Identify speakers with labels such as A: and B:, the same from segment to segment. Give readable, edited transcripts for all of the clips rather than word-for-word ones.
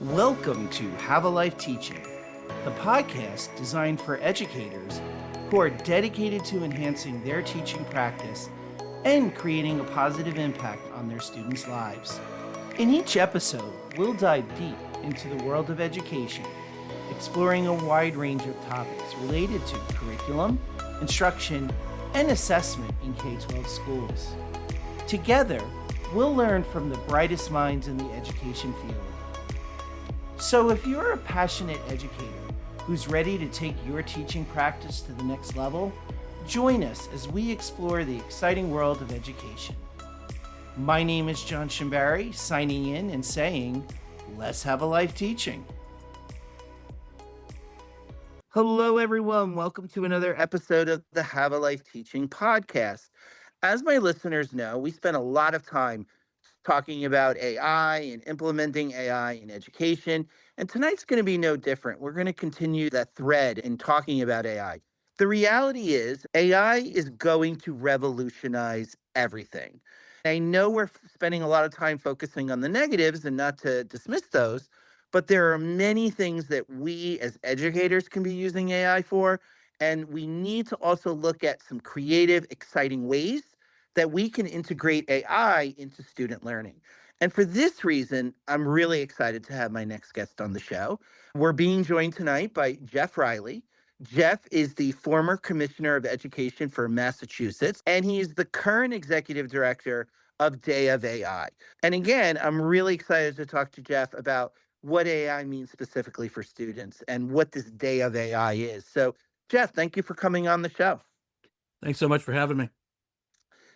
A: Welcome to Have a Life Teaching, the podcast designed for educators who are dedicated to enhancing their teaching practice and creating a positive impact on their students' lives. In each episode, we'll dive deep into the world of education, exploring a wide range of topics related to curriculum, instruction, and assessment in K-12 schools. Together, we'll learn from the brightest minds in the education field. So if you're a passionate educator who's ready to take your teaching practice to the next level, join us as we explore the exciting world of education. My name is John Shimbari, signing in and saying, let's have a life teaching. Hello, everyone. Welcome to another episode of the Have a Life Teaching podcast. As my listeners know, we spend a lot of time talking about AI and implementing AI in education. And tonight's going to be no different. We're going to continue that thread in talking about AI. The reality is AI is going to revolutionize everything. I know we're spending a lot of time focusing on the negatives and not to dismiss those, but there are many things that we as educators can be using AI for. And we need to also look at some creative, exciting ways that we can integrate AI into student learning. And for this reason, I'm really excited to have my next guest on the show. We're being joined tonight by Jeff Riley. Jeff is the former Commissioner of Education for Massachusetts, and he's the current Executive Director of Day of AI. And again, I'm really excited to talk to Jeff about what AI means specifically for students and what this Day of AI is. So, Jeff, thank you for coming on the show.
B: Thanks so much for having me.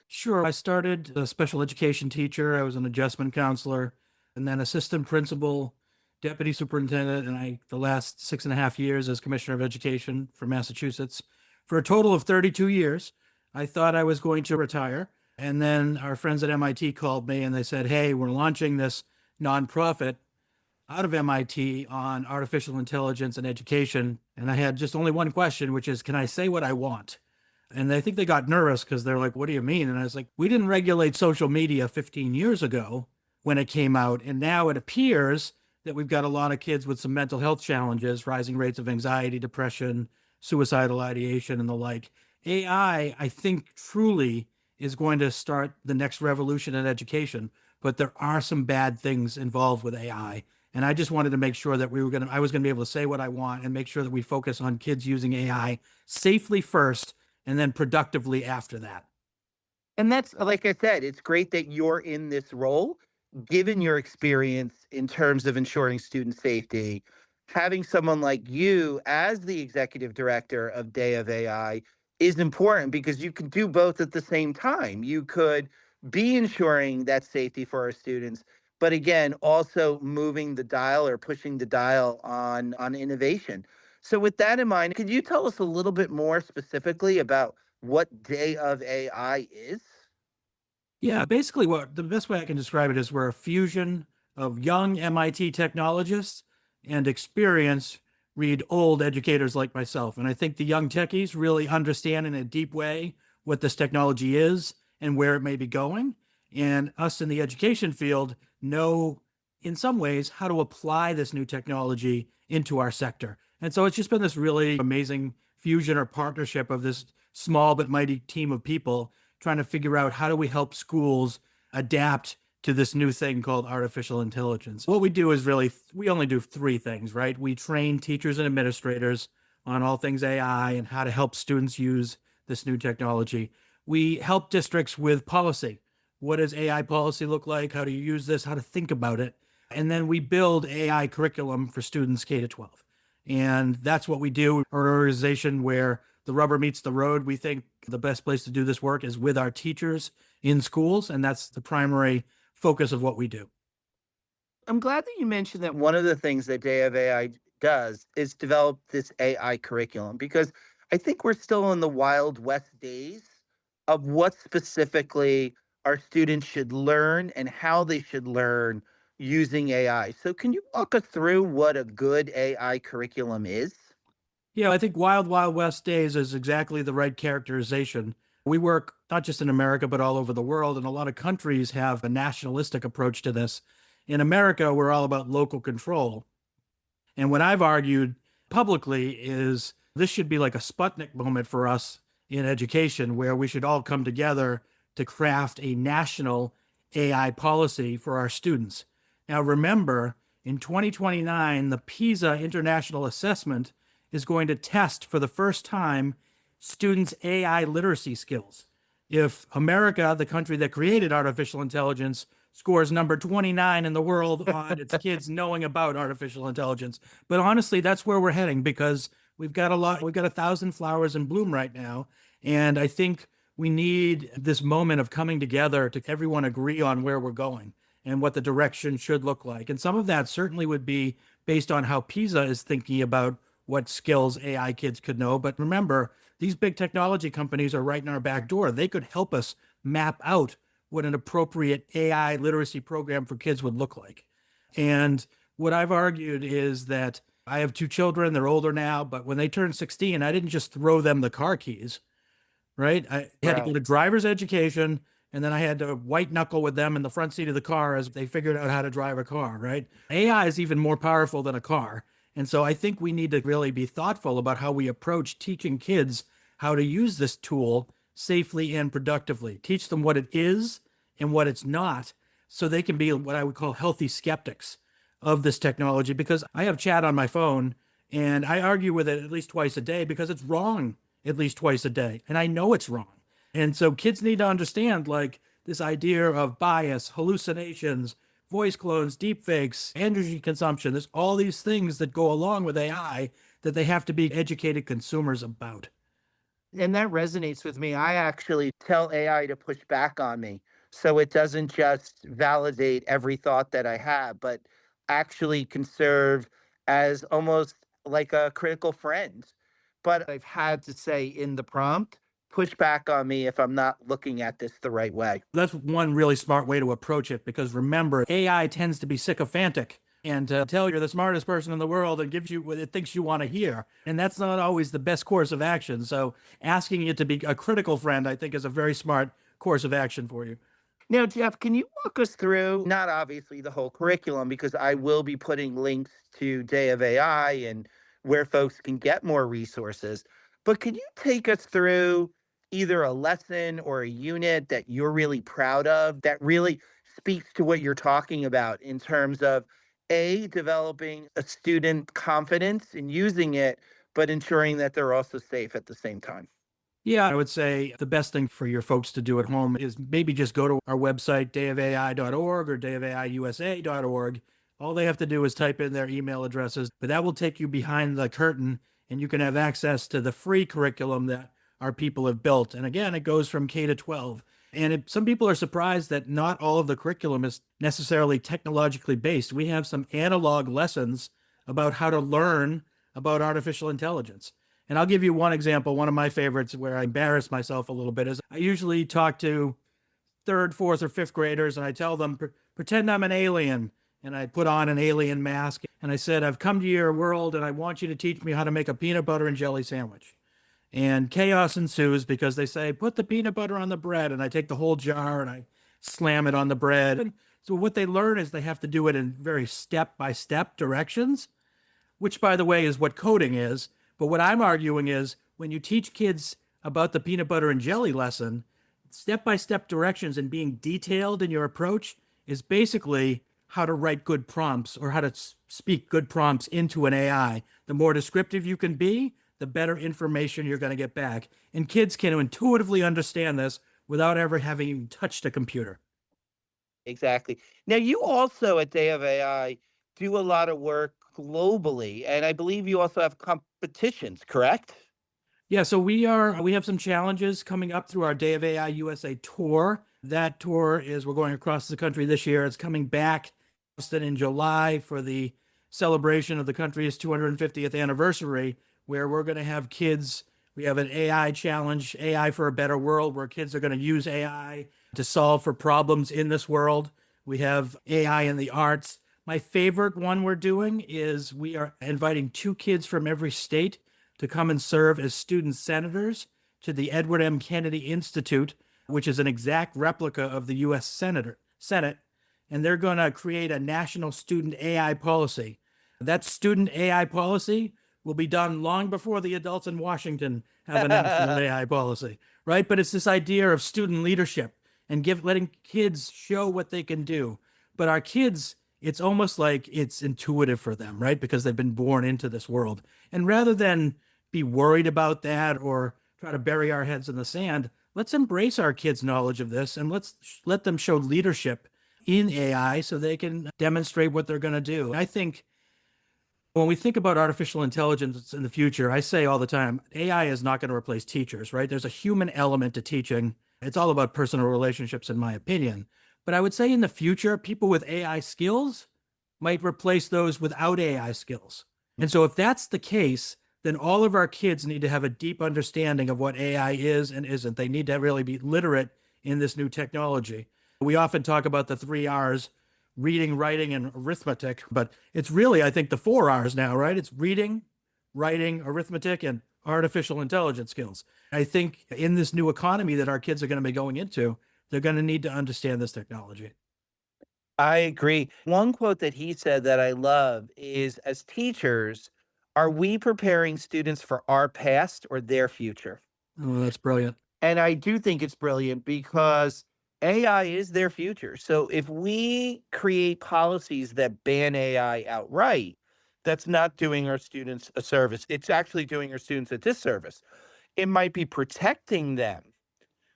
B: Sure. I started as a special education teacher. I was an adjustment counselor and then assistant principal, deputy superintendent, and the last 6.5 years as commissioner of education for Massachusetts for a total of 32 years. I thought I was going to retire. And then our friends at MIT called me and they said, hey, we're launching this nonprofit out of MIT on artificial intelligence and education. And I had just only one question, which is, can I say what I want? And I think they got nervous because they're like, what do you mean? And I was like, we didn't regulate social media 15 years ago when it came out. And now it appears that we've got a lot of kids with some mental health challenges, rising rates of anxiety, depression, suicidal ideation, and the like. AI, I think, truly is going to start the next revolution in education. But there are some bad things involved with AI. And I just wanted to make sure that I was going to be able to say what I want and make sure that we focus on kids using AI safely first and then productively after that.
A: And that's, like I said, it's great that you're in this role, given your experience in terms of ensuring student safety. Having someone like you as the executive director of Day of AI is important because you can do both at the same time. You could be ensuring that safety for our students, but again, also moving the dial or pushing the dial on innovation. So with that in mind, could you tell us a little bit more specifically about what Day of AI is?
B: Yeah, basically what the best way I can describe it is we're a fusion of young MIT technologists and experienced read old educators like myself. And I think the young techies really understand in a deep way what this technology is and where it may be going. And us in the education field know in some ways how to apply this new technology into our sector. And so it's just been this really amazing fusion or partnership of this small but mighty team of people trying to figure out how do we help schools adapt to this new thing called artificial intelligence. What we do is we only do 3 things, right? We train teachers and administrators on all things AI and how to help students use this new technology. We help districts with policy. What does AI policy look like? How do you use this? How to think about it? And then we build AI curriculum for students K-12. And that's what we do. We're an organization where the rubber meets the road. We think the best place to do this work is with our teachers in schools, and that's the primary focus of what we do.
A: I'm glad that you mentioned that one of the things that Day of AI does is develop this AI curriculum because I think we're still in the Wild West days of what specifically our students should learn and how they should learn using AI. So can you walk us through what a good AI curriculum is?
B: Yeah, I think Wild Wild West days is exactly the right characterization. We work not just in America, but all over the world, and a lot of countries have a nationalistic approach to this. In America, we're all about local control. And what I've argued publicly is this should be like a Sputnik moment for us in education, where we should all come together to craft a national AI policy for our students. Now, remember, in 2029, the PISA International Assessment is going to test for the first time students' AI literacy skills. If America, the country that created artificial intelligence, scores number 29 in the world on its kids knowing about artificial intelligence. But honestly, that's where we're heading, because we've got 1,000 flowers in bloom right now. And I think we need this moment of coming together to everyone agree on where we're going and what the direction should look like. And some of that certainly would be based on how PISA is thinking about what skills AI kids could know. But remember, these big technology companies are right in our back door. They could help us map out what an appropriate AI literacy program for kids would look like. And what I've argued is that I have two children, they're older now, but when they turned 16, I didn't just throw them the car keys, right? I had to go
A: Right.
B: to driver's education, and then I had to white knuckle with them in the front seat of the car as they figured out how to drive a car, right? AI is even more powerful than a car. And so I think we need to really be thoughtful about how we approach teaching kids how to use this tool safely and productively. Teach them what it is and what it's not, so they can be what I would call healthy skeptics of this technology. Because I have chat on my phone and I argue with it at least twice a day because it's wrong at least twice a day. And I know it's wrong. And so kids need to understand, like, this idea of bias, hallucinations, voice clones, deep fakes, energy consumption. There's all these things that go along with AI that they have to be educated consumers about.
A: And that resonates with me. I actually tell AI to push back on me so it doesn't just validate every thought that I have, but actually can serve as almost like a critical friend. But I've had to say in the prompt, push back on me if I'm not looking at this the right way.
B: That's one really smart way to approach it, because remember, AI tends to be sycophantic and to tell you're the smartest person in the world and gives you what it thinks you want to hear. And that's not always the best course of action. So asking it to be a critical friend, I think, is a very smart course of action for you.
A: Now, Jeff, can you walk us through, not obviously the whole curriculum, because I will be putting links to Day of AI and where folks can get more resources, but could you take us through either a lesson or a unit that you're really proud of that really speaks to what you're talking about in terms of A, developing a student confidence in using it, but ensuring that they're also safe at the same time?
B: Yeah, I would say the best thing for your folks to do at home is maybe just go to our website, dayofai.org or dayofaiusa.org. All they have to do is type in their email addresses, but that will take you behind the curtain and you can have access to the free curriculum that our people have built. And again, it goes from K to 12. And some people are surprised that not all of the curriculum is necessarily technologically based. We have some analog lessons about how to learn about artificial intelligence. And I'll give you one example. One of my favorites where I embarrass myself a little bit is I usually talk to third, fourth, or fifth graders and I tell them, pretend I'm an alien. And I put on an alien mask and I said, I've come to your world and I want you to teach me how to make a peanut butter and jelly sandwich. And chaos ensues because they say, put the peanut butter on the bread. And I take the whole jar and I slam it on the bread. And so what they learn is they have to do it in very step by step directions, which, by the way, is what coding is. But what I'm arguing is when you teach kids about the peanut butter and jelly lesson, step by step directions and being detailed in your approach is basically how to write good prompts or how to speak good prompts into an AI. The more descriptive you can be, the better information you're going to get back. And kids can intuitively understand this without ever having even touched a computer.
A: Exactly. Now, you also at Day of AI do a lot of work globally, and I believe you also have competitions, correct?
B: Yeah, so we have some challenges coming up through our Day of AI USA tour. That tour is we're going across the country this year. It's coming back Boston in July for the celebration of the country's 250th anniversary, where we're going to have kids. We have an AI challenge, AI for a Better World, where kids are going to use AI to solve for problems in this world. We have AI in the arts. My favorite one we're doing is we are inviting two kids from every state to come and serve as student senators to the Edward M. Kennedy Institute, which is an exact replica of the U.S. Senate. and they're going to create a national student AI policy. That student AI policy will be done long before the adults in Washington have a national AI policy, right? But it's this idea of student leadership and letting kids show what they can do. But our kids, it's almost like it's intuitive for them, right? Because they've been born into this world. And rather than be worried about that or try to bury our heads in the sand, let's embrace our kids' knowledge of this and let's let them show leadership in AI so they can demonstrate what they're going to do. I think when we think about artificial intelligence in the future, I say all the time, AI is not going to replace teachers, right? There's a human element to teaching. It's all about personal relationships, in my opinion. But I would say in the future, people with AI skills might replace those without AI skills. And so if that's the case, then all of our kids need to have a deep understanding of what AI is and isn't. They need to really be literate in this new technology. We often talk about the 3 R's: reading, writing, and arithmetic, but it's really, I think, the 4 R's now, right? It's reading, writing, arithmetic, and artificial intelligence skills. I think in this new economy that our kids are going to be going into, they're going to need to understand this technology.
A: I agree. One quote that he said that I love is, as teachers, are we preparing students for our past or their future?
B: Oh, that's brilliant.
A: And I do think it's brilliant because AI is their future. So if we create policies that ban AI outright, that's not doing our students a service. It's actually doing our students a disservice. It might be protecting them,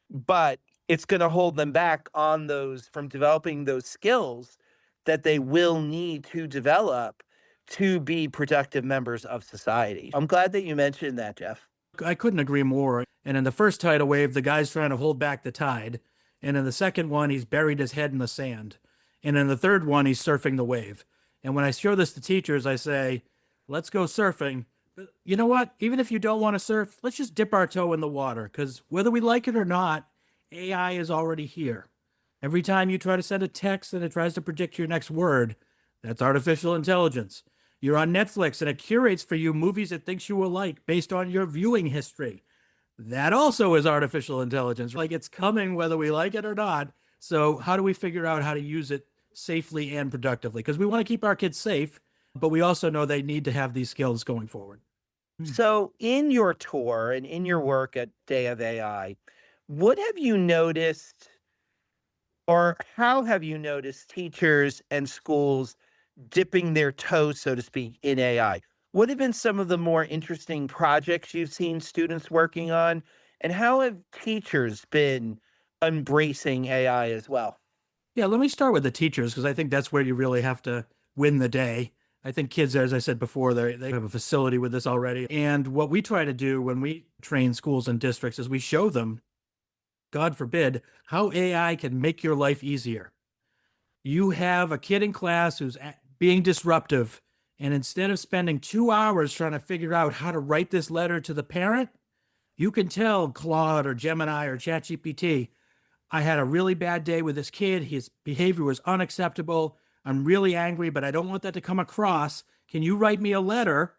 A: but it's going to hold them back on those from developing those skills that they will need to develop to be productive members of society. I'm glad that you mentioned that, Jeff.
B: I couldn't agree more. And in the first tidal wave, the guy's trying to hold back the tide. And in the second one, he's buried his head in the sand. And in the third one, he's surfing the wave. And when I show this to teachers, I say, let's go surfing. But you know what? Even if you don't want to surf, let's just dip our toe in the water because whether we like it or not, AI is already here. Every time you try to send a text and it tries to predict your next word, that's artificial intelligence. You're on Netflix and it curates for you movies it thinks you will like based on your viewing history. That also is artificial intelligence. Like it's coming whether we like it or not. So, how do we figure out how to use it safely and productively? Because we want to keep our kids safe, but we also know they need to have these skills going forward.
A: So, in your tour and in your work at Day of AI, what have you noticed, or how have you noticed teachers and schools dipping their toes, so to speak, in AI? What have been some of the more interesting projects you've seen students working on? And how have teachers been embracing AI as well?
B: Yeah, let me start with the teachers because I think that's where you really have to win the day. I think kids, as I said before, they have a facility with this already. And what we try to do when we train schools and districts is we show them, God forbid, how AI can make your life easier. You have a kid in class who's being disruptive, and instead of spending 2 hours trying to figure out how to write this letter to the parent, you can tell Claude or Gemini or ChatGPT, I had a really bad day with this kid. His behavior was unacceptable. I'm really angry, but I don't want that to come across. Can you write me a letter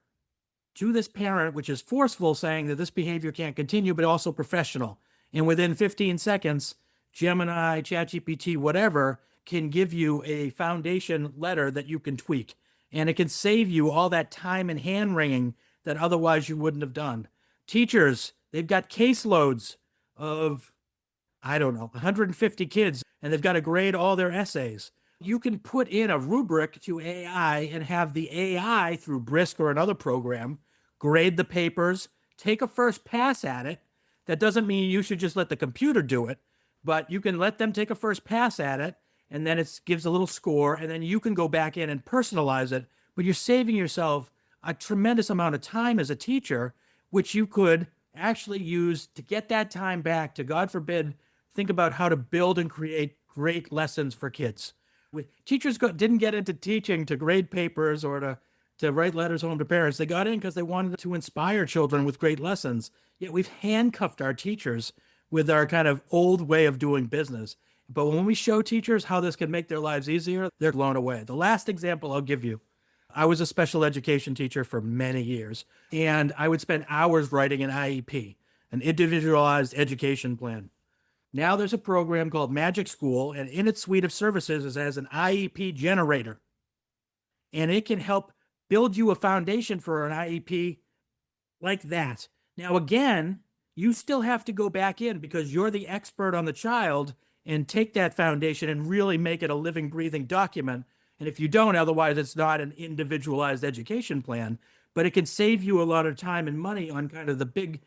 B: to this parent, which is forceful, saying that this behavior can't continue, but also professional? And within 15 seconds, Gemini, ChatGPT, whatever, can give you a foundation letter that you can tweak. And it can save you all that time and hand wringing that otherwise you wouldn't have done. Teachers, they've got caseloads of, I don't know, 150 kids, and they've got to grade all their essays. You can put in a rubric to AI and have the AI through Brisk or another program grade the papers, take a first pass at it. That doesn't mean you should just let the computer do it, but you can let them take a first pass at it, and then it gives a little score, and then you can go back in and personalize it. But you're saving yourself a tremendous amount of time as a teacher, which you could actually use to get that time back to, God forbid, think about how to build and create great lessons for kids. Teachers didn't get into teaching to grade papers or to write letters home to parents. They got in because they wanted to inspire children with great lessons. Yet we've handcuffed our teachers with our kind of old way of doing business. But when we show teachers how this can make their lives easier, they're blown away. The last example I'll give you, I was a special education teacher for many years, and I would spend hours writing an IEP, an individualized education plan. Now there's a program called Magic School, and in its suite of services is as an IEP generator, and it can help build you a foundation for an IEP like that. Now, again, you still have to go back in because you're the expert on the child and take that foundation and really make it a living, breathing document. And if you don't, otherwise, it's not an individualized education plan, but it can save you a lot of time and money on kind of the big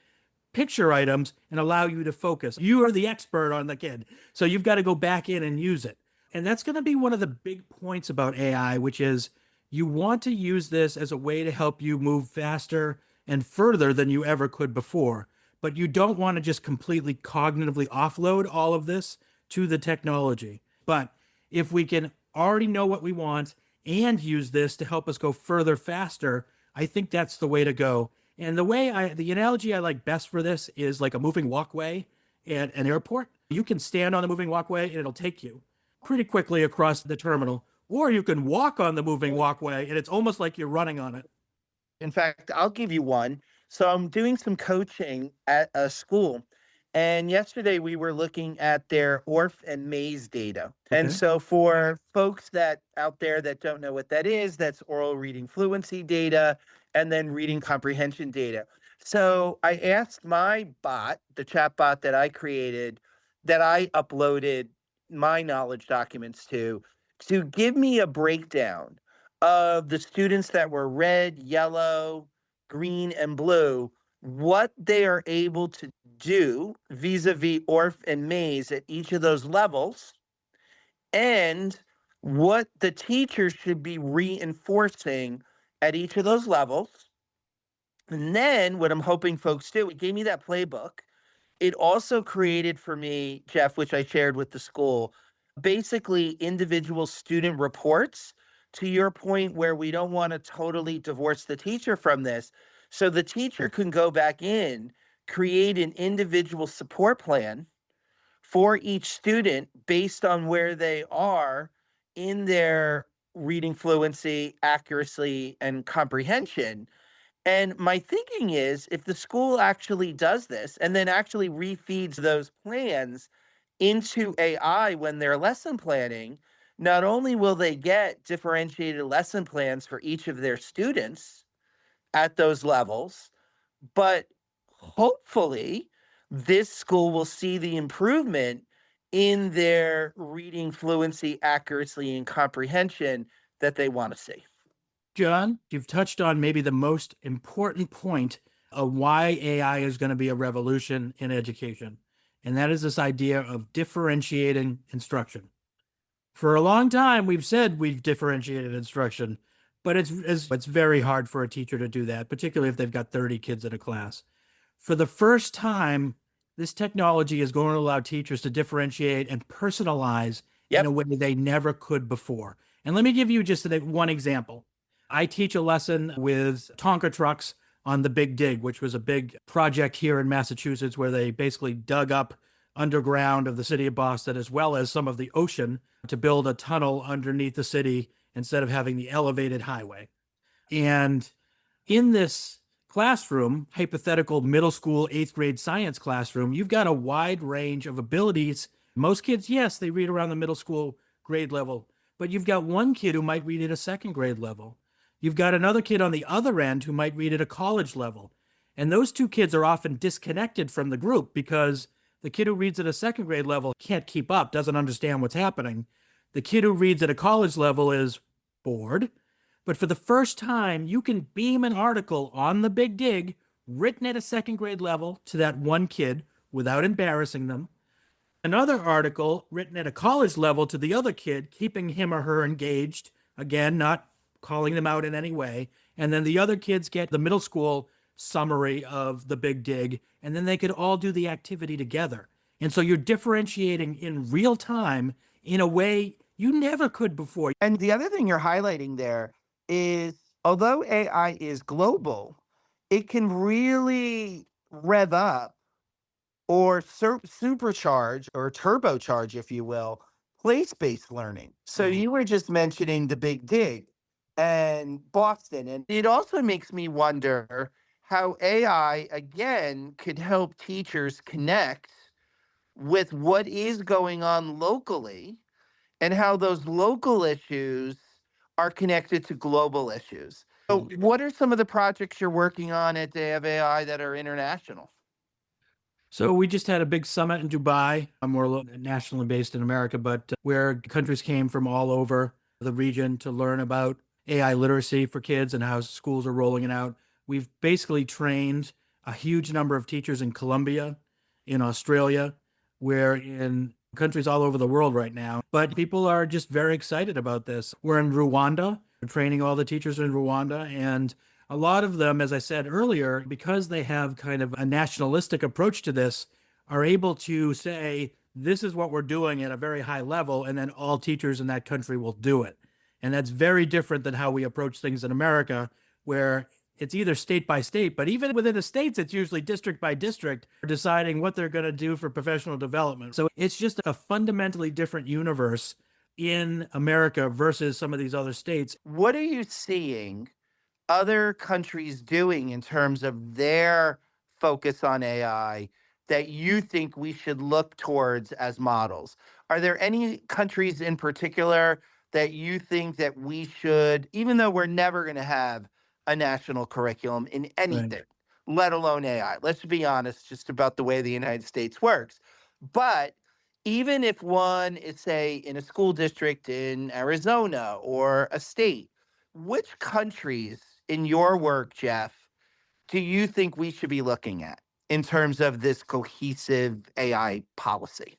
B: picture items and allow you to focus. You are the expert on the kid. So you've got to go back in and use it. And that's going to be one of the big points about AI, which is you want to use this as a way to help you move faster and further than you ever could before. But you don't want to just completely cognitively offload all of this to the technology. But if we can already know what we want and use this to help us go further faster, I think that's the way to go. And the analogy I like best for this is like a moving walkway at an airport. You can stand on the moving walkway and it'll take you pretty quickly across the terminal, or you can walk on the moving walkway and it's almost like you're running on it.
A: In fact, I'll give you one. So I'm doing some coaching at a school. And yesterday we were looking at their ORF and maze data. And
B: Okay.
A: so for folks that out there that don't know what that is, that's oral reading fluency data and then reading comprehension data. So I asked my bot, the chat bot that I created, that I uploaded my knowledge documents to give me a breakdown of the students that were red, yellow, green, and blue, what they are able to do vis-a-vis ORF and maze at each of those levels, and what the teacher should be reinforcing at each of those levels. And then what I'm hoping folks do, it gave me that playbook. It also created for me, Jeff, which I shared with the school, basically individual student reports, to your point where we don't want to totally divorce the teacher from this. So the teacher can go back in, create an individual support plan for each student based on where they are in their reading fluency, accuracy, and comprehension. And my thinking is if the school actually does this and then actually refeeds those plans into AI when they're lesson planning, not only will they get differentiated lesson plans for each of their students at those levels, but hopefully this school will see the improvement in their reading fluency, accuracy, and comprehension that they want to see.
B: John, you've touched on maybe the most important point of why AI is going to be a revolution in education. And that is this idea of differentiating instruction. For a long time, we've said we've differentiated instruction, but it's very hard for a teacher to do that, particularly if they've got 30 kids in a class. For the first time, this technology is going to allow teachers to differentiate and personalize in a
A: Yep.
B: way they never could before. And let me give you just one example. I teach a lesson with Tonka trucks on the Big Dig, which was a big project here in Massachusetts where they basically dug up underground of the city of Boston as well as some of the ocean to build a tunnel underneath the city instead of having the elevated highway. And in this classroom, hypothetical middle school, eighth grade science classroom, you've got a wide range of abilities. Most kids, yes, they read around the middle school grade level, but you've got one kid who might read at a second grade level. You've got another kid on the other end who might read at a college level. And those two kids are often disconnected from the group because the kid who reads at a second grade level can't keep up, doesn't understand what's happening. The kid who reads at a college level is bored. But for the first time, you can beam an article on the Big Dig written at a second grade level to that one kid without embarrassing them. Another article written at a college level to the other kid, keeping him or her engaged, again, not calling them out in any way. And then the other kids get the middle school summary of the Big Dig, and then they could all do the activity together. And so you're differentiating in real time in a way you never could before.
A: And the other thing you're highlighting there is although AI is global, it can really rev up or supercharge or turbocharge, if you will, place-based learning. So you were just mentioning the Big Dig and Boston, and it also makes me wonder how AI again could help teachers connect with what is going on locally and how those local issues are connected to global issues. So, what are some of the projects you're working on at Day of AI that are international?
B: So we just had a big summit in Dubai. I'm more nationally based in America, but where countries came from all over the region to learn about AI literacy for kids and how schools are rolling it out. We've basically trained a huge number of teachers in Colombia, in Australia, we're in countries all over the world right now. But people are just very excited about this. We're in Rwanda, we're training all the teachers in Rwanda, and a lot of them, as I said earlier, because they have kind of a nationalistic approach to this, are able to say, this is what we're doing at a very high level, and then all teachers in that country will do it. And that's very different than how we approach things in America, where it's either state by state, but even within the states, it's usually district by district deciding what they're going to do for professional development. So it's just a fundamentally different universe in America versus some of these other states.
A: What are you seeing other countries doing in terms of their focus on AI that you think we should look towards as models? Are there any countries in particular that you think that we should, even though we're never going to have a national curriculum in
B: Right.
A: anything, let alone AI? Let's be honest just about the way the United States works. But even if one is, say, in a school district in Arizona or a state, which countries in your work, Jeff, do you think we should be looking at in terms of this cohesive AI policy?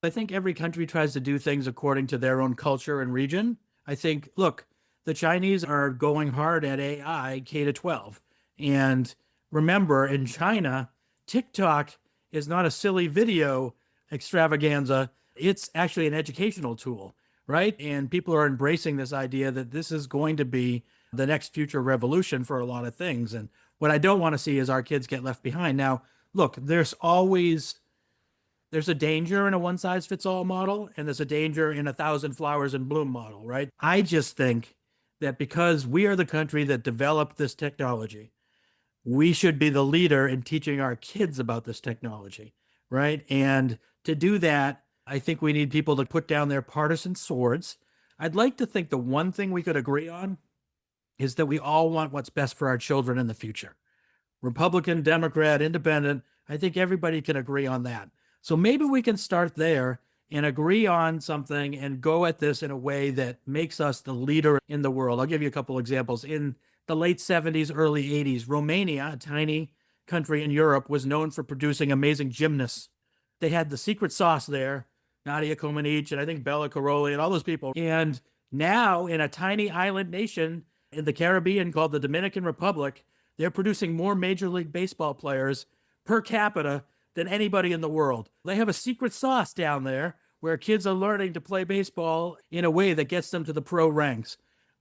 B: I think every country tries to do things according to their own culture and region. I think, look, the Chinese are going hard at AI K to 12. And remember, in China, TikTok is not a silly video extravaganza, it's actually an educational tool, right? And people are embracing this idea that this is going to be the next future revolution for a lot of things. And what I don't want to see is our kids get left behind. Now, look, there's a danger in a one size fits all model, and there's a danger in a thousand flowers in bloom model, right? I just think that because we are the country that developed this technology, we should be the leader in teaching our kids about this technology, right? And to do that, I think we need people to put down their partisan swords. I'd like to think the one thing we could agree on is that we all want what's best for our children in the future. Republican, Democrat, Independent. I think everybody can agree on that. So maybe we can start there and agree on something and go at this in a way that makes us the leader in the world. I'll give you a couple examples. In the late 70s, early 80s, Romania, a tiny country in Europe, was known for producing amazing gymnasts. They had the secret sauce there, Nadia Comaneci and I think Bella Caroli and all those people. And now in a tiny island nation in the Caribbean called the Dominican Republic, they're producing more Major League Baseball players per capita than anybody in the world. They have a secret sauce down there where kids are learning to play baseball in a way that gets them to the pro ranks.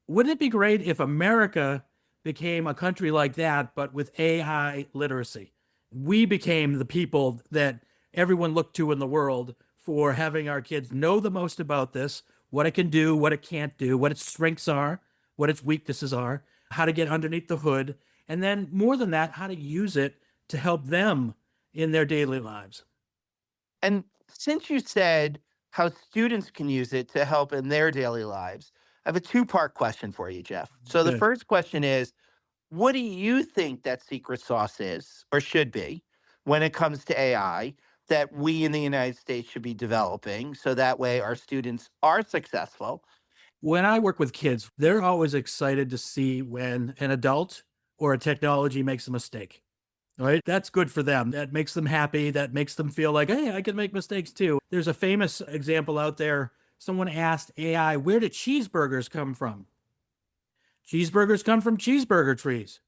B: Wouldn't it be great if America became a country like that, but with AI literacy? We became the people that everyone looked to in the world for having our kids know the most about this, what it can do, what it can't do, what its strengths are, what its weaknesses are, how to get underneath the hood, and then more than that, how to use it to help them in their daily lives.
A: And since you said how students can use it to help in their daily lives, I have a two-part question for you, Jeff. So the
B: Good.
A: first question is, what do you think that secret sauce is or should be when it comes to AI that we in the United States should be developing so that way our students are successful?
B: When I work with kids, they're always excited to see when an adult or a technology makes a mistake. Right? That's good for them. That makes them happy. That makes them feel like, hey, I can make mistakes too. There's a famous example out there. Someone asked AI, where did cheeseburgers come from? Cheeseburgers come from cheeseburger trees.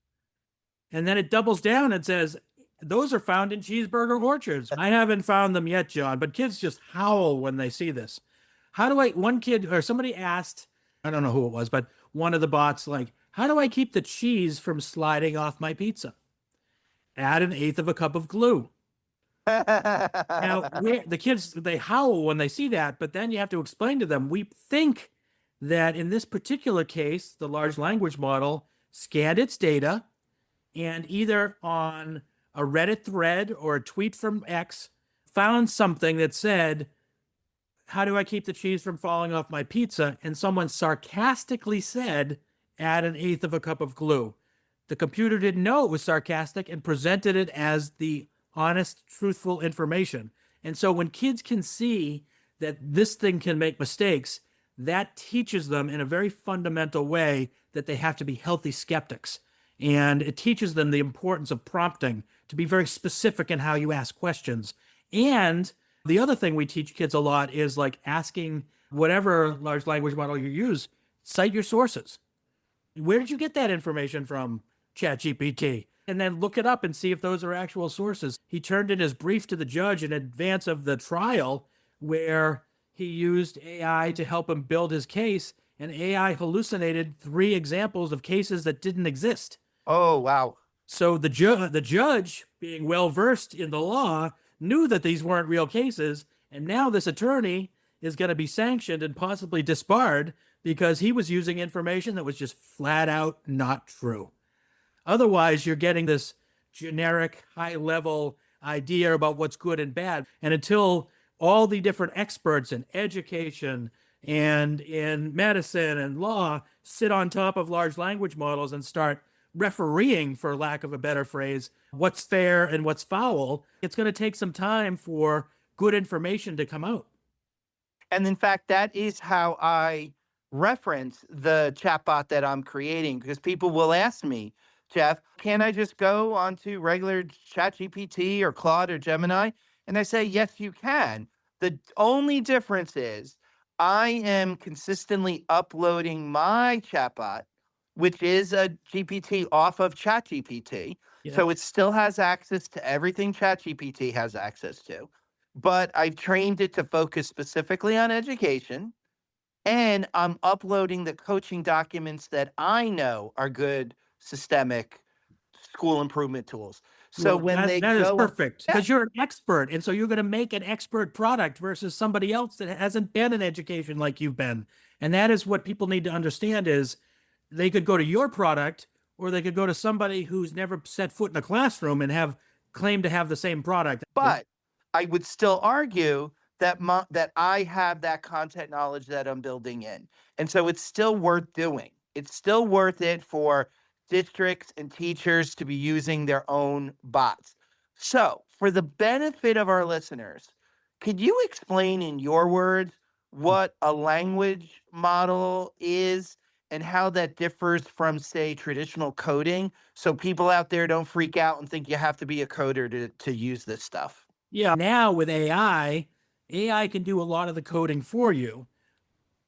B: And then it doubles down and says, those are found in cheeseburger orchards. I haven't found them yet, John, but kids just howl when they see this. One kid or somebody asked, I don't know who it was, but one of the bots, like, how do I keep the cheese from sliding off my pizza? Add an eighth of a cup of glue. Now, the kids, they howl when they see that, but then you have to explain to them, we think that in this particular case, the large language model scanned its data and either on a Reddit thread or a tweet from X found something that said, how do I keep the cheese from falling off my pizza? And someone sarcastically said, add an eighth of a cup of glue. The computer didn't know it was sarcastic and presented it as the honest, truthful information. And so when kids can see that this thing can make mistakes, that teaches them in a very fundamental way that they have to be healthy skeptics. And it teaches them the importance of prompting, to be very specific in how you ask questions. And the other thing we teach kids a lot is like asking whatever large language model you use, cite your sources. Where did you get that information from, ChatGPT? And then look it up and see if those are actual sources. He turned in his brief to the judge in advance of the trial where he used AI to help him build his case, and AI hallucinated 3 examples of cases that didn't exist.
A: Oh, wow.
B: So the judge, being well versed in the law, knew that these weren't real cases, and now this attorney is going to be sanctioned and possibly disbarred because he was using information that was just flat out not true. Otherwise, you're getting this generic, high level idea about what's good and bad. And until all the different experts in education and in medicine and law sit on top of large language models and start refereeing, for lack of a better phrase, what's fair and what's foul, it's going to take some time for good information to come out.
A: And in fact, that is how I reference the chatbot that I'm creating because people will ask me, Jeff, can I just go onto regular ChatGPT or Claude or Gemini? And I say, yes, you can. The only difference is I am consistently uploading my chatbot, which is a GPT off of ChatGPT.
B: Yeah.
A: So it still has access to everything ChatGPT has access to, but I've trained it to focus specifically on education, and I'm uploading the coaching documents that I know are good systemic school improvement tools. So
B: Well,
A: when they
B: that is
A: go on,
B: perfect
A: yeah,
B: because you're an expert. And so you're going to make an expert product versus somebody else that hasn't been in education like you've been. And that is what people need to understand is they could go to your product or they could go to somebody who's never set foot in a classroom and have claim to have the same product.
A: but I would still argue that that I have that content knowledge that I'm building in. And so it's still worth doing. It's still worth it for districts and teachers to be using their own bots. So, for the benefit of our listeners, could you explain in your words what a language model is and how that differs from, say, traditional coding so people out there don't freak out and think you have to be a coder to use this stuff?
B: Yeah. Now with AI can do a lot of the coding for you,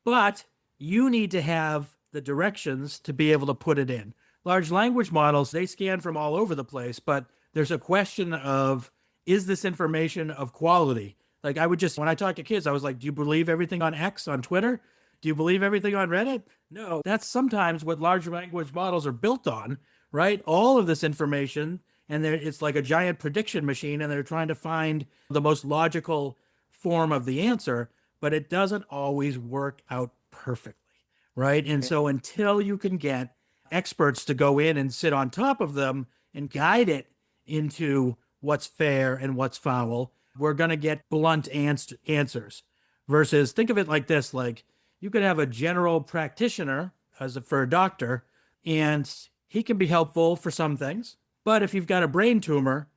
B: but you need to have the directions to be able to put it in. Large language models, they scan from all over the place, but there's a question of, is this information of quality? Like I would just, when I talk to kids, I was like, do you believe everything on X on Twitter? Do you believe everything on Reddit? No, that's sometimes what large language models are built on, right? All of this information, and it's like a giant prediction machine, and they're trying to find the most logical form of the answer, but it doesn't always work out perfectly, right? And so until you can get experts to go in and sit on top of them and guide it into what's fair and what's foul, we're going to get blunt answers. Versus, think of it like this: like you could have a general practitioner for a doctor, and he can be helpful for some things. But if you've got a brain tumor,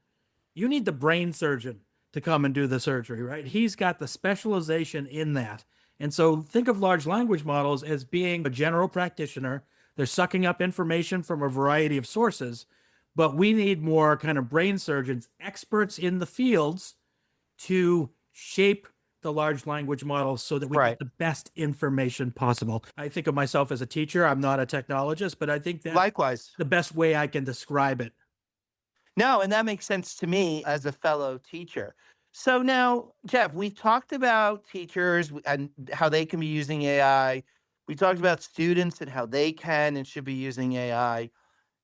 B: you need the brain surgeon to come and do the surgery, right? He's got the specialization in that. And so think of large language models as being a general practitioner. They're sucking up information from a variety of sources, but we need more kind of brain surgeons, experts in the fields to shape the large language models so that we
A: Right.
B: get the best information possible. I think of myself as a teacher. I'm not a technologist, but I think that's
A: Likewise.
B: the best way I can describe it.
A: No, and that makes sense to me as a fellow teacher. So now, Jeff, we talked about teachers and how they can be using AI. We talked about students and how they can and should be using AI.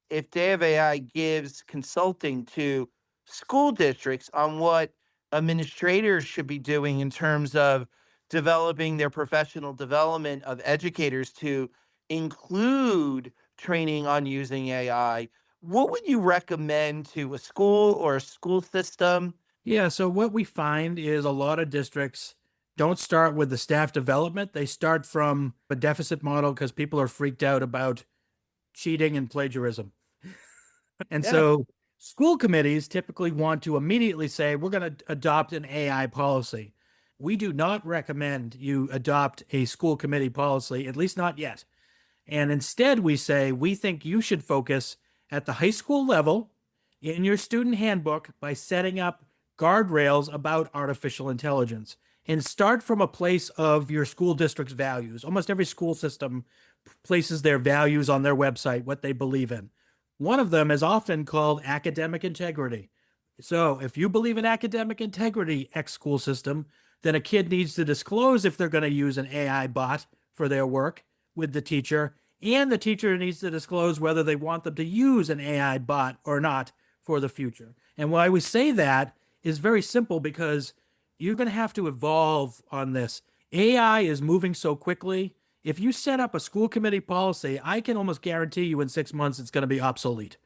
A: If Day of AI gives consulting to school districts on what administrators should be doing in terms of developing their professional development of educators to include training on using AI, what would you recommend to a school or a school system
B: Yeah, so what we find is a lot of districts don't start with the staff development. They start from a deficit model because people are freaked out about cheating and plagiarism. And
A: Yeah,
B: so school committees typically want to immediately say, we're going to adopt an AI policy. We do not recommend you adopt a school committee policy, at least not yet. And instead, we say, we think you should focus at the high school level in your student handbook by setting up guardrails about artificial intelligence and start from a place of your school district's values. Almost every school system places their values on their website, what they believe in. One of them is often called academic integrity. So if you believe in academic integrity, X school system, then a kid needs to disclose if they're going to use an AI bot for their work with the teacher, and the teacher needs to disclose whether they want them to use an AI bot or not for the future. And why we say that is very simple because you're going to have to evolve on this. AI is moving so quickly. If you set up a school committee policy, I can almost guarantee you in 6 months it's going to be obsolete.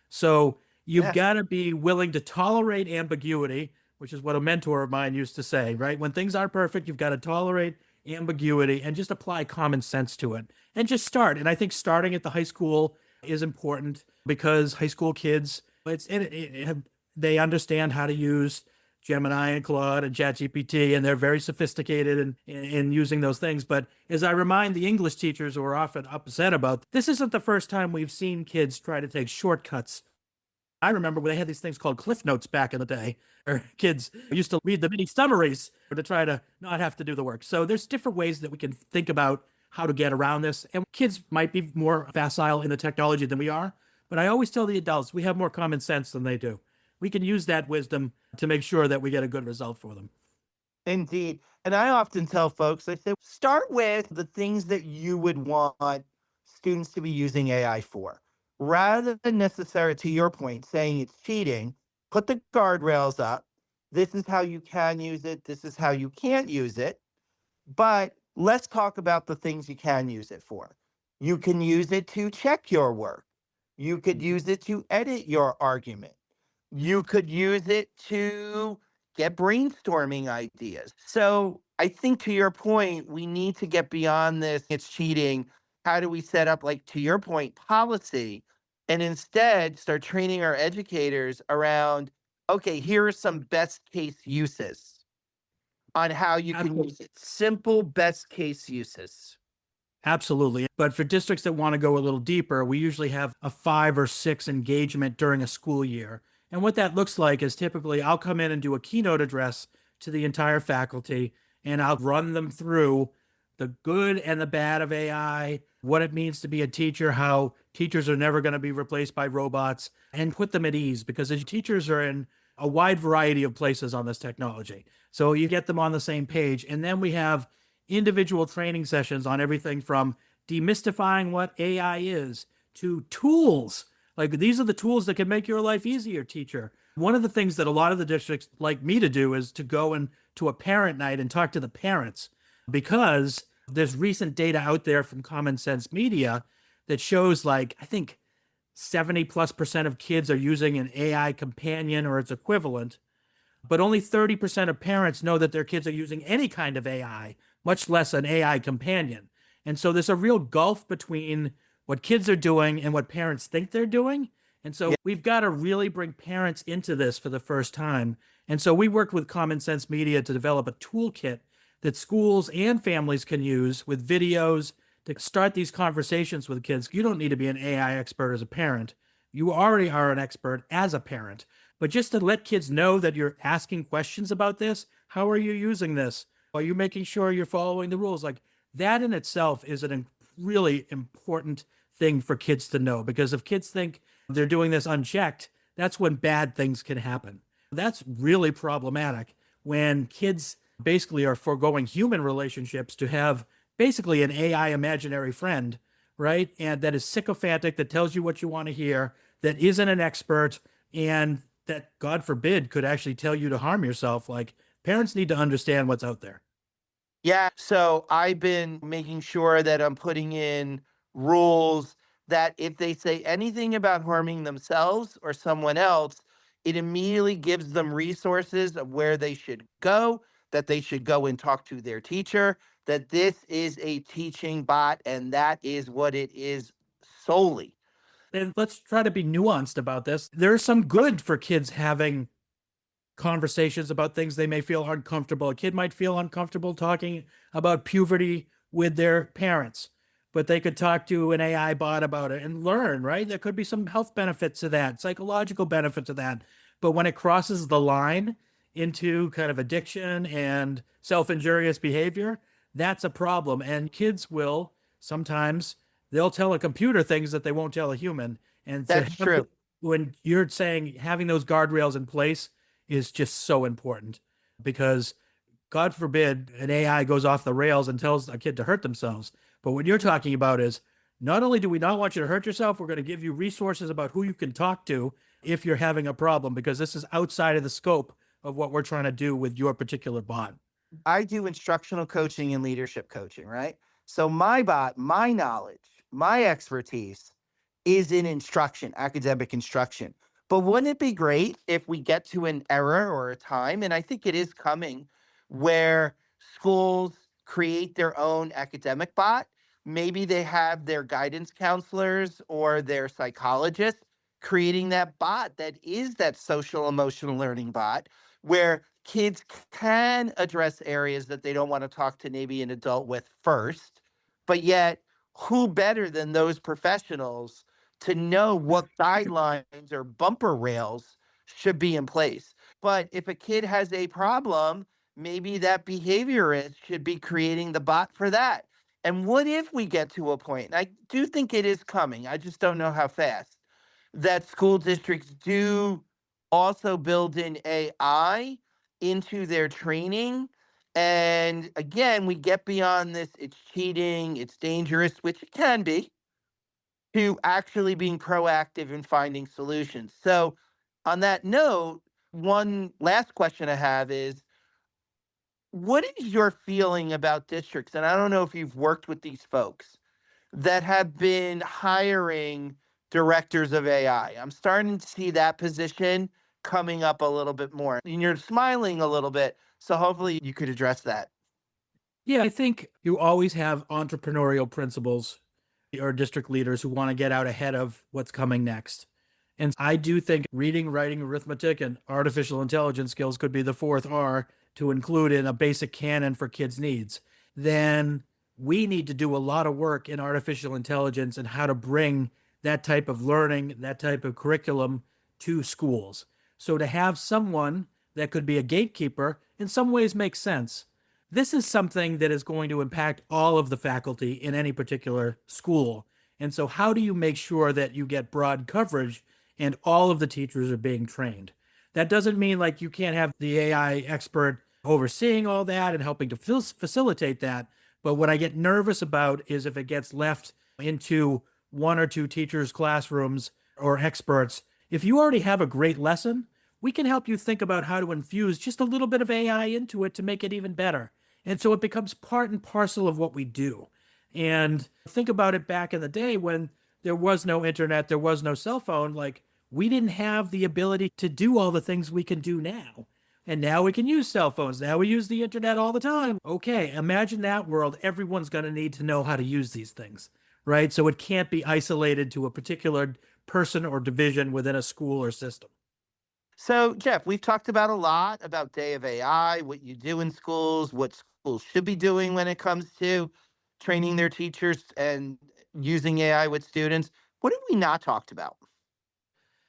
B: So you've
A: yeah,
B: got to be willing to tolerate ambiguity, which is what a mentor of mine used to say, right? When things aren't perfect, you've got to tolerate ambiguity and just apply common sense to it and just start. And I think starting at the high school is important because high school kids, they understand how to use Gemini and Claude and ChatGPT, and they're very sophisticated in using those things. But as I remind the English teachers who are often upset about this, isn't the first time we've seen kids try to take shortcuts. I remember when they had these things called Cliff Notes back in the day, or kids used to read the mini summaries to try to not have to do the work. So there's different ways that we can think about how to get around this. And kids might be more facile in the technology than we are. But I always tell the adults we have more common sense than they do. We can use that wisdom to make sure that we get a good result for them.
A: indeed. And I often tell folks, I say, start with the things that you would want students to be using AI for. Rather than necessary, to your point, saying it's cheating, put the guardrails up. This is how you can use it. This is how you can't use it. But let's talk about the things you can use it for. You can use it to check your work. You could use it to edit your argument. You could use it to get brainstorming ideas. So I think to your point, we need to get beyond this. It's cheating. How do we set up, like to your point, policy and instead start training our educators around, okay, here are some best case uses on how you can use it. Simple best case uses.
B: Absolutely. But for districts that want to go a little deeper, we usually have a 5 or 6 engagement during a school year. And what that looks like is typically I'll come in and do a keynote address to the entire faculty, and I'll run them through the good and the bad of AI, what it means to be a teacher, how teachers are never going to be replaced by robots, and put them at ease because the teachers are in a wide variety of places on this technology. So you get them on the same page. And then we have individual training sessions on everything from demystifying what AI is to tools. Like these are the tools that can make your life easier, teacher. One of the things that a lot of the districts like me to do is to go and to a parent night and talk to the parents because there's recent data out there from Common Sense Media that shows like I think 70+% of kids are using an AI companion or its equivalent, but only 30% of parents know that their kids are using any kind of AI, much less an AI companion. And so there's a real gulf between what kids are doing and what parents think they're doing. And so
A: Yeah.
B: we've got to really bring parents into this for the first time. And so we worked with Common Sense Media to develop a toolkit that schools and families can use with videos to start these conversations with kids. You don't need to be an AI expert as a parent. You already are an expert as a parent. But just to let kids know that you're asking questions about this, how are you using this? Are you making sure you're following the rules? Like that in itself is a really important thing for kids to know because if kids think they're doing this unchecked, that's when bad things can happen. That's really problematic when kids basically are foregoing human relationships to have basically an AI imaginary friend, right? And that is sycophantic, that tells you what you want to hear, that isn't an expert, and that, God forbid, could actually tell you to harm yourself. Like parents need to understand what's out there.
A: Yeah. So I've been making sure that I'm putting in rules that if they say anything about harming themselves or someone else, It immediately gives them resources of where they should go, that they should go and talk to their teacher, that this is a teaching bot and that is what it is solely.
B: And let's try to be nuanced about this. There's some good for kids having conversations about things they may feel uncomfortable. A kid might feel uncomfortable talking about puberty with their parents, but they could talk to an AI bot about it and learn, right? There could be some health benefits to that, psychological benefits to that. But when it crosses the line into kind of addiction and self injurious behavior, that's a problem. And kids will sometimes they'll tell a computer things that they won't tell a human. And to
A: That's
B: have
A: true.
B: when you're saying having those guardrails in place is just so important because God forbid an AI goes off the rails and tells a kid to hurt themselves. But what you're talking about is not only do we not want you to hurt yourself, we're going to give you resources about who you can talk to if you're having a problem, because this is outside of the scope of what we're trying to do with your particular bot.
A: I do instructional coaching and leadership coaching, right? So my bot, my knowledge, my expertise is in instruction, academic instruction. But wouldn't it be great if we get to an era or a time, and I think it is coming, where schools create their own academic bot? Maybe they have their guidance counselors or their psychologists creating that bot that is that social emotional learning bot where kids can address areas that they don't want to talk to maybe an adult with first, but yet who better than those professionals to know what guidelines or bumper rails should be in place? But if a kid has a problem, maybe that behaviorist should be creating the bot for that. And what if we get to a point, and I do think it is coming, I just don't know how fast, that school districts do also build in AI into their training. And again, we get beyond this, it's cheating, it's dangerous, which it can be, to actually being proactive in finding solutions. So, on that note, one last question I have is what is your feeling about districts? And I don't know if you've worked with these folks that have been hiring directors of AI. I'm starting to see that position coming up a little bit more. And you're smiling a little bit. So hopefully you could address that.
B: Yeah, I think you always have entrepreneurial principles or district leaders who want to get out ahead of what's coming next. And I do think reading, writing, arithmetic, and artificial intelligence skills could be the fourth R to include in a basic canon for kids' needs. Then we need to do a lot of work in artificial intelligence and how to bring that type of learning, that type of curriculum to schools. So to have someone that could be a gatekeeper in some ways makes sense. This is something that is going to impact all of the faculty in any particular school. And so, how do you make sure that you get broad coverage and all of the teachers are being trained? That doesn't mean like you can't have the AI expert overseeing all that and helping to facilitate that. But what I get nervous about is if it gets left into one or two teachers' classrooms or experts. If you already have a great lesson, we can help you think about how to infuse just a little bit of AI into it to make it even better. And so it becomes part and parcel of what we do. And think about it back in the day when there was no internet, there was no cell phone, like we didn't have the ability to do all the things we can do now. And now we can use cell phones. Now we use the internet all the time. Okay, imagine that world. Everyone's going to need to know how to use these things, right? So it can't be isolated to a particular person or division within a school or system.
A: So, Jeff, we've talked about a lot about Day of AI, what you do in schools, what schools should be doing when it comes to training their teachers and using AI with students. What have we not talked about?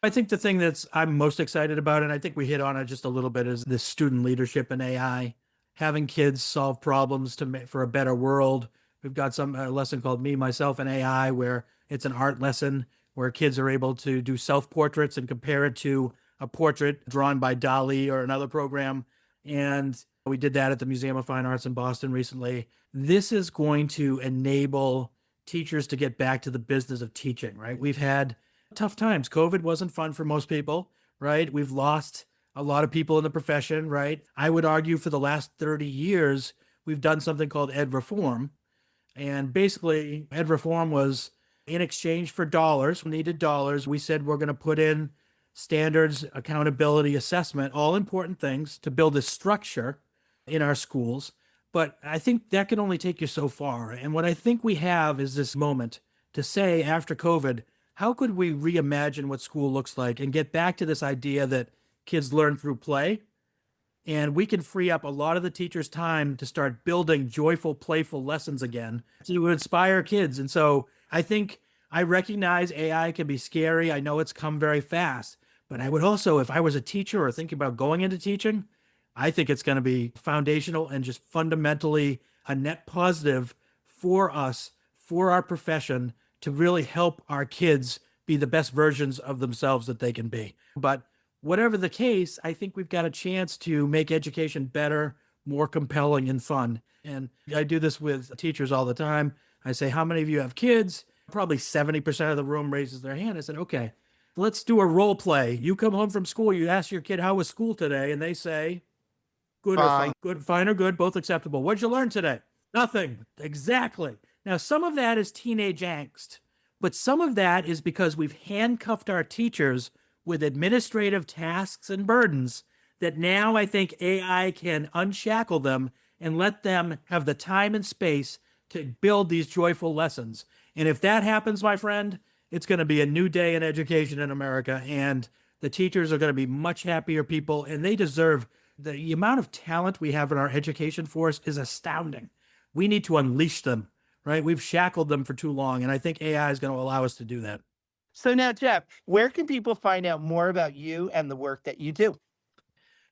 B: I think the thing that's I'm most excited about, and I think we hit on it just a little bit, is this student leadership in AI, having kids solve problems to make for a better world. We've got some a lesson called Me, Myself, and AI, where it's an art lesson where kids are able to do self portraits and compare it to a portrait drawn by Dali or another program. And we did that at the Museum of Fine Arts in Boston recently. This is going to enable teachers to get back to the business of teaching, right? We've had tough times. COVID wasn't fun for most people, right? We've lost a lot of people in the profession, right? I would argue for the last 30 years, we've done something called ed reform. And basically, ed reform was in exchange for dollars, we needed dollars. We said we're going to put in standards, accountability, assessment, all important things to build a structure in our schools. But I think that can only take you so far. And what I think we have is this moment to say after COVID, how could we reimagine what school looks like and get back to this idea that kids learn through play? And we can free up a lot of the teachers' time to start building joyful, playful lessons again to inspire kids. And so I think I recognize AI can be scary. I know it's come very fast, but I would also, if I was a teacher or thinking about going into teaching, I think it's going to be foundational and just fundamentally a net positive for us, for our profession, to really help our kids be the best versions of themselves that they can be. But whatever the case, I think we've got a chance to make education better, more compelling, and fun. And I do this with teachers all the time. I say, how many of you have kids? Probably 70% of the room raises their hand. I said, okay, let's do a role play. You come home from school, you ask your kid, how was school today? And they say, good or
A: Fine.
B: fine. Good, fine or good, both acceptable. What'd you learn today? Nothing. Exactly. Now, some of that is teenage angst, but some of that is because we've handcuffed our teachers with administrative tasks and burdens that now I think AI can unshackle them and let them have the time and space to build these joyful lessons. And if that happens, my friend, it's going to be a new day in education in America. And the teachers are going to be much happier people, and they deserve the amount of talent we have in our education force is astounding. We need to unleash them, right? We've shackled them for too long. And I think AI is going to allow us to do that.
A: So now, Jeff, where can people find out more about you and the work that you do?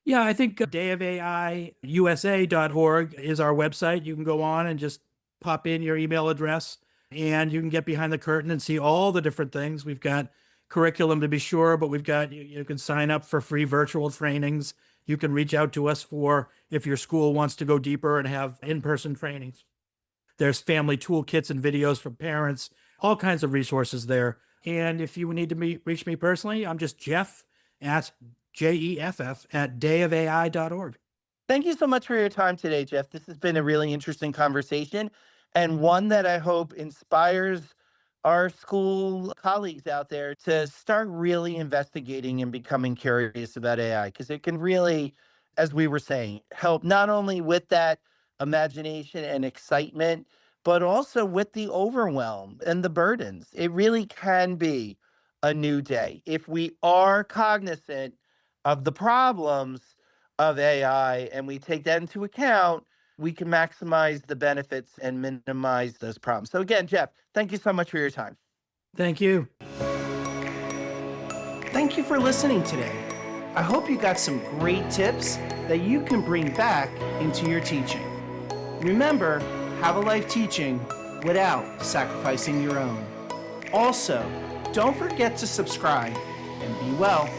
B: Yeah, I think dayofaiusa.org is our website. You can go on and just pop in your email address and you can get behind the curtain and see all the different things. We've got curriculum to be sure, but we've got, you can sign up for free virtual trainings. You can reach out to us for if your school wants to go deeper and have in-person trainings. There's family toolkits and videos for parents, all kinds of resources there. And if you need to reach me personally, I'm just Jeff at JEFF at dayofai.org.
A: Thank you so much for your time today, Jeff. This has been a really interesting conversation and one that I hope inspires our school colleagues out there to start really investigating and becoming curious about AI because it can really, as we were saying, help not only with that imagination and excitement, but also with the overwhelm and the burdens. It really can be a new day if we are cognizant of the problems of AI and we take that into account. We can maximize the benefits and minimize those problems. So again, Jeff, thank you so much for your time.
B: Thank you.
C: Thank you for listening today. I hope you got some great tips that you can bring back into your teaching. Remember, have a life teaching without sacrificing your own. Also, don't forget to subscribe and be well.